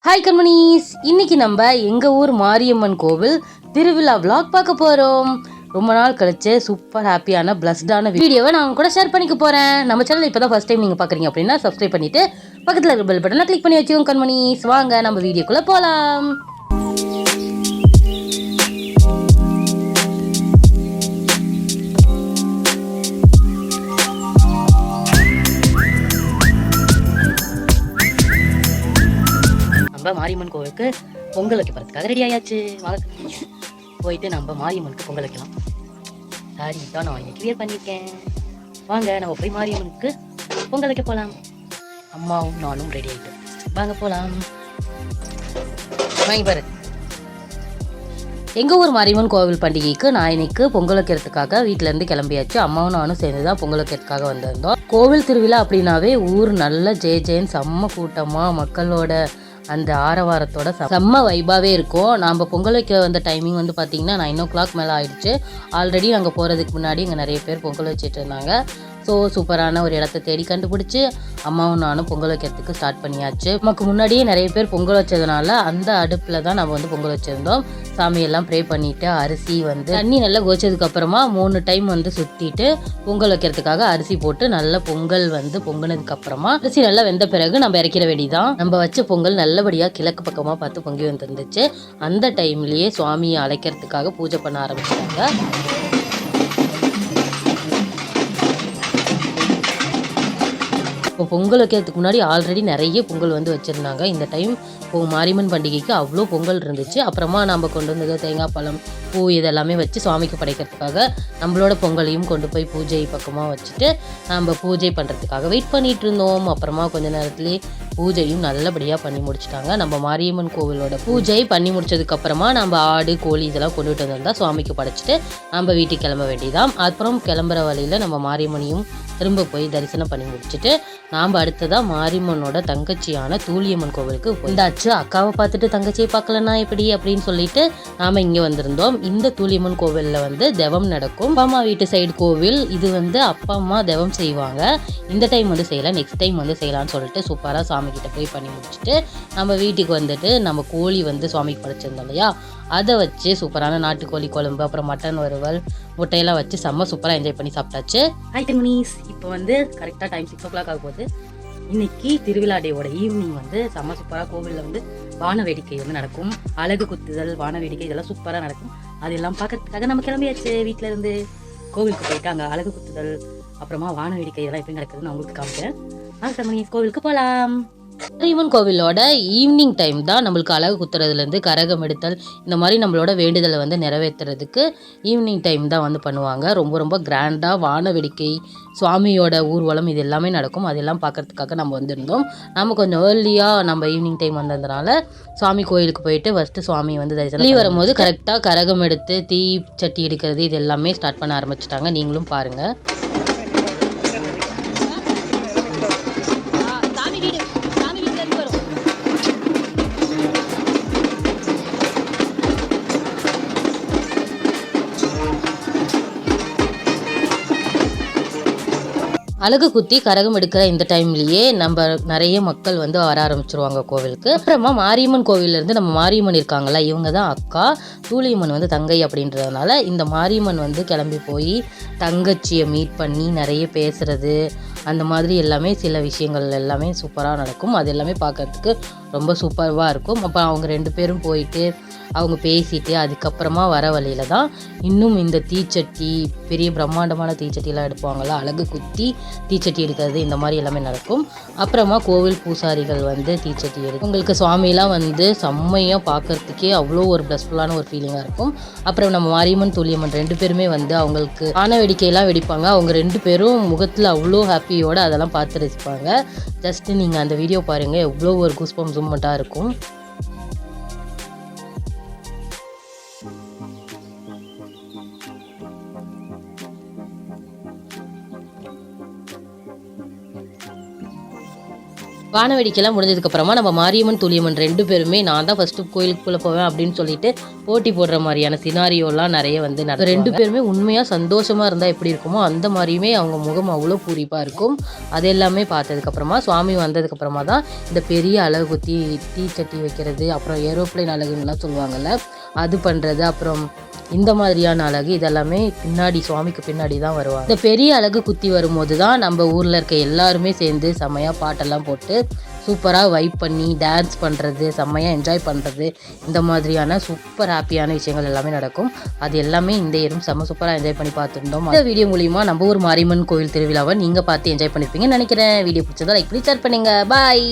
Hi கண்மணிஸ், இன்னைக்கு நம்ம எங்கள் ஊர் மாரியம்மன் கோவில் திருவிழா vlog பார்க்க போகிறோம். ரொம்ப நாள் கழிச்சு சூப்பர் ஹாப்பியான பிளஸ்டான வீடியோவை நான் கூட ஷேர் பண்ணிக்க போகிறேன். நம்ம சேனல் இப்போ தான் ஃபஸ்ட் டைம் நீங்கள் பார்க்குறீங்க அப்படின்னா சப்ஸ்கிரைப் பண்ணிவிட்டு பக்கத்தில் இருக்கிற பெல் பட்டனை கிளிக் பண்ணி வச்சுக்கோங்க கண்மணிஸ். வாங்க நம்ம வீடியோக்குள்ளே போகலாம். நம்ம மாரியம்மன் கோவிலுக்கு பொங்கல் வைக்க போகிறதுக்காக ரெடி ஆயாச்சு. வாங்க போயிட்டு நம்ம மாரியம்மனுக்கு பொங்கல் வைக்கலாம். சாரி தான் நான் இன்னைக்கு கிளியர் பண்ணியிருக்கேன். வாங்க நம்ம போய் மாரியம்மனுக்கு பொங்கல் வைக்க போகலாம். அம்மாவும் நானும் ரெடி ஆகிட்டோம். வாங்க போகலாம். வாங்கி பாரு. எங்கள் ஊர் மாரியம்மன் கோவில் பண்டிகைக்கு நான் இன்னைக்கு பொங்கல் வைக்கிறதுக்காக வீட்டிலேருந்து கிளம்பியாச்சு. அம்மாவும் நானும் சேர்ந்து தான் பொங்கல் வைக்கிறதுக்காக வந்திருந்தோம். கோவில் திருவிழா அப்படின்னாவே ஊர் நல்ல ஜெயின் செம்ம கூட்டமாக மக்களோட அந்த ஆரவாரத்தோட செம்ம வைபாவே இருக்கும். நாம் பொங்கல் வைக்க வந்த டைமிங் வந்து பார்த்திங்கன்னா 9 o'clock மேலே ஆயிடுச்சு. ஆல்ரெடி நாங்கள் போகிறதுக்கு முன்னாடி இங்கே நிறைய பேர் பொங்கல் வச்சுட்டு இருந்தாங்க. ஸோ சூப்பரான ஒரு இடத்த தேடி கண்டுபிடிச்சி அம்மாவும் நானும் பொங்கல் வைக்கிறதுக்கு ஸ்டார்ட் பண்ணியாச்சு. நமக்கு முன்னாடியே நிறைய பேர் பொங்கல் வச்சதுனால அந்த அடுப்பில் தான் நம்ம வந்து பொங்கல் வச்சுருந்தோம். சாமியெல்லாம் ப்ரே பண்ணிவிட்டு அரிசி வந்து தண்ணி நல்லா கோச்சதுக்கப்புறமா 3 டைம் வந்து சுற்றிட்டு பொங்கல் வைக்கிறதுக்காக அரிசி போட்டு நல்லா பொங்கல் வந்து பொங்கினதுக்கப்புறமா அரிசி நல்லா வெந்த பிறகு நம்ம இறக்கிற வேண்டிதான். நம்ம வச்ச பொங்கல் நல்லபடியாக கிழக்கு பக்கமாக பார்த்து பொங்கி வந்துருந்துச்சு. அந்த டைம்லேயே சுவாமியை அழைக்கிறதுக்காக பூஜை பண்ண ஆரம்பிச்சிட்டாங்க. இப்போ பொங்கல் வைக்கிறதுக்கு முன்னாடி ஆல்ரெடி நிறைய பொங்கல் வந்து வச்சுருந்தாங்க. இந்த டைம் மாரியம்மன் பண்டிகைக்கு அவ்வளோ பொங்கல் இருந்துச்சு. அப்புறமா நம்ம கொண்டு வந்தது தேங்காய் பழம் பூ இதெல்லாமே வச்சு சுவாமிக்கு படைக்கிறதுக்காக நம்மளோட பொங்கலையும் கொண்டு போய் பூஜை பக்கமாக வச்சுட்டு நம்ம பூஜை பண்ணுறதுக்காக வெயிட் பண்ணிகிட்டு இருந்தோம். அப்புறமா கொஞ்ச நேரத்துலேயே பூஜையும் நல்லபடியாக பண்ணி முடிச்சிட்டாங்க. நம்ம மாரியம்மன் கோவிலோட பூஜை பண்ணி முடிச்சதுக்கப்புறமா நம்ம ஆடு கோழி இதெல்லாம் கொண்டுட்டு வந்திருந்தால் சுவாமிக்கு படைச்சிட்டு நம்ம வீட்டுக்கு கிளம்ப வேண்டியதான். அப்புறம் கிளம்புற வழியில் நம்ம மாரியம்மனையும் திரும்ப போய் தரிசனம் பண்ணி முடிச்சுட்டு நாம் அடுத்ததாக மாரியம்மனோட தங்கச்சியான தூளியம்மன் கோவிலுக்கு வந்தாச்சு. அக்காவை பார்த்துட்டு தங்கச்சியை பார்க்கலன்னா எப்படி அப்படின்னு சொல்லிட்டு நாம் இங்கே வந்திருந்தோம். இந்த தூளியம்மன் கோவிலில் வந்து தெவம் நடக்கும். அப்பா அம்மா வீட்டு சைடு கோவில் இது வந்து அப்பா அம்மா தெவம் செய்வாங்க. இந்த டைம் வந்து செய்யலாம், நெக்ஸ்ட் டைம் வந்து செய்யலாம்னு சொல்லிட்டு சூப்பராக சாமி கிட்ட ப்ரே பண்ணி முடிச்சுட்டு நம்ம வீட்டுக்கு வந்துட்டு நம்ம கோழி வந்து சுவாமிக்கு படைச்சிருந்தோம் இல்லையா, அதை வச்சு சூப்பரான நாட்டுக்கோழி குழம்பு அப்புறம் மட்டன் வறுவல் முட்டையெல்லாம் வச்சு செம்ம சூப்பராக என்ஜாய் பண்ணி சாப்பிட்டாச்சு. ஹாய் டெமினிஸ், இப்போ வந்து கரெக்டாக டைம் 6 o'clock ஆக போகுது. இன்னைக்கு திருவிழா டேவோட ஈவினிங் வந்து செம்ம சூப்பராக கோவிலில் வந்து வான வேடிக்கை வந்து நடக்கும். அழகு குத்துதல் வான வேடிக்கை இதெல்லாம் சூப்பராக நடக்கும். அதெல்லாம் பார்க்கறதுக்காக நம்ம கிளம்பியாச்சு. வீட்டில் இருந்து கோவிலுக்கு போயிட்டு அங்கே அழகு குத்துதல் அப்புறமா வான வேடிக்கை இதெல்லாம் எப்படி நடக்குதுன்னு நான் உங்களுக்கு காமிக்கிறேன். டெமினிஸ் கோவிலுக்கு போகலாம். மாரியம்மன் கோவிலோட ஈவினிங் டைம் தான் நம்மளுக்கு அழகு குத்துறதுலேருந்து கரகம் எடுத்தல் இந்த மாதிரி நம்மளோட வேண்டுதலை வந்து நிறைவேற்றுறதுக்கு ஈவினிங் டைம் தான் வந்து பண்ணுவாங்க. ரொம்ப ரொம்ப கிராண்டாக வான வேடிக்கை சுவாமியோட ஊர்வலம் இது எல்லாமே நடக்கும். அதெல்லாம் பார்க்கறதுக்காக நம்ம வந்திருந்தோம். நம்ம கொஞ்சம் ஏர்லியாக நம்ம ஈவினிங் டைம் வந்ததுனால சுவாமி கோயிலுக்கு போயிட்டு ஃபஸ்ட்டு சுவாமி வந்து தரிசனம் வரும்போது கரெக்டாக கரகம் எடுத்து தீ சட்டி எடுக்கிறது இது எல்லாமே ஸ்டார்ட் பண்ண ஆரம்பிச்சிட்டாங்க. நீங்களும் பாருங்கள். அழகு குத்தி கரகம் எடுக்கிற இந்த டைம்லேயே நம்ம நிறைய மக்கள் வந்து வர ஆரம்பிச்சிருவாங்க கோவிலுக்கு. அப்புறமா மாரியம்மன் கோவிலேருந்து நம்ம மாரியம்மன் இருக்காங்களா, இவங்க தான் அக்கா, தூளியம்மன் வந்து தங்கை அப்படின்றதுனால இந்த மாரியம்மன் வந்து கிளம்பி போய் தங்கச்சியை மீட் பண்ணி நிறைய பேசுறது அந்த மாதிரி எல்லாமே சில விஷயங்கள் எல்லாமே சூப்பராக நடக்கும். அது எல்லாமே பார்க்கறதுக்கு ரொம்ப சூப்பராக இருக்கும். அப்போ அவங்க 2 பேரும் போயிட்டு அவங்க பேசிட்டு அதுக்கப்புறமா வர வழியில தான் இன்னும் இந்த தீச்சட்டி பெரிய பிரம்மாண்டமான தீச்சட்டிலாம் எடுப்பாங்களா, அழகு குத்தி தீச்சட்டி எடுக்கிறது இந்த மாதிரி எல்லாமே நடக்கும். அப்புறமா கோவில் பூசாரிகள் வந்து தீச்சட்டி எடுக்கும். உங்களுக்கு சுவாமிலாம் வந்து செம்மையாக பார்க்கறதுக்கே அவ்வளோ ஒரு ப்ளஸ்ஃபுல்லான ஒரு ஃபீலிங்காக இருக்கும். அப்புறம் நம்ம மாரியம்மன் தூளியம்மன் 2 பேருமே வந்து அவங்களுக்கு வான வேடிக்கையெல்லாம் வெடிப்பாங்க. அவங்க 2 பேரும் முகத்தில் அவ்வளோ ஹாப்பியோடு அதெல்லாம் பார்த்து ரசிப்பாங்க. ஜஸ்ட்டு நீங்கள் அந்த வீடியோ பாருங்கள், எவ்வளோ ஒரு கூஸ்பம் ஜூம்மெண்ட்டாக இருக்கும். வான வேடிக்கைலாம் முடிஞ்சதுக்கப்புறமா நம்ம மாரியம்மன் துளியம்மன் 2 பேருமே நான் தான் ஃபஸ்ட்டு கோயிலுக்குள்ளே போவேன் அப்படின்னு சொல்லிட்டு போட்டி போடுற மாதிரியான சினாரியோலாம் நிறைய வந்து 2 பேருமே உண்மையாக சந்தோஷமாக இருந்தால் எப்படி இருக்குமோ அந்த மாதிரியுமே அவங்க முகம் அவ்வளோ பூரிப்பாக இருக்கும். அது எல்லாமே பார்த்ததுக்கப்புறமா சுவாமி வந்ததுக்கப்புறமா தான் இந்த பெரிய அலகு குத்தி தீச்சட்டி வைக்கிறது, அப்புறம் ஏரோப்ளைன் அலகுன்னெலாம் சொல்லுவாங்கள்ல, அது பண்ணுறது, அப்புறம் இந்த மாதிரியான அழகு இதெல்லாமே பின்னாடி சுவாமிக்கு பின்னாடி தான் வருவாங்க. இந்த பெரிய அழகு குத்தி வரும்போது தான் நம்ம ஊரில் இருக்க எல்லாருமே சேர்ந்து செம்மையாக பாட்டெல்லாம் போட்டு சூப்பராக வைப் பண்ணி டான்ஸ் பண்ணுறது, செம்மையாக என்ஜாய் பண்ணுறது, இந்த மாதிரியான சூப்பர் ஹாப்பியான விஷயங்கள் எல்லாமே நடக்கும். அது எல்லாமே இந்த இயரும் செம்ம சூப்பராக என்ஜாய் பண்ணி பார்த்துருந்தோம். இந்த வீடியோ மூலிமா நம்ம ஊர் மாரியம்மன் கோயில் திருவிழாவை நீங்கள் பார்த்து என்ஜாய் பண்ணியிருப்பீங்கன்னு நினைக்கிறேன். வீடியோ பிடிச்சதா லைக் பண்ணி ஷேர் பண்ணுங்கள். பாய்.